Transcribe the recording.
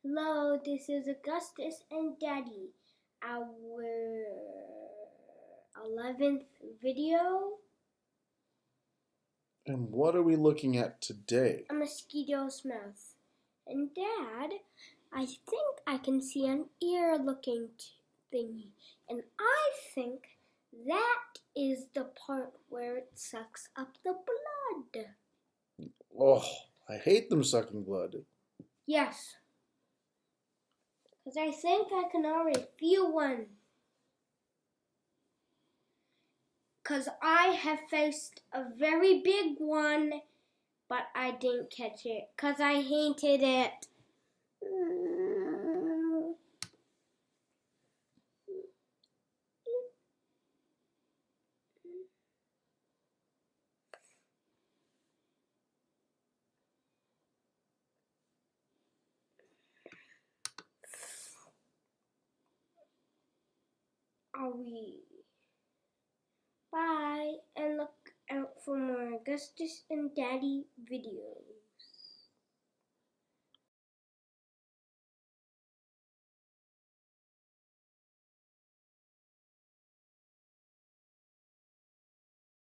Hello, this is Augustus and Daddy, our 11th video. And what are we looking at today? A mosquito's mouth. And Dad, I think I can see an ear looking thingy. And I think that is the part where it sucks up the blood. Oh, I hate them sucking blood. Yes. Because I think I can already feel one. Because I have faced a very big one, but I didn't catch it because I hated it. Bye, and look out for more Augustus and Daddy videos.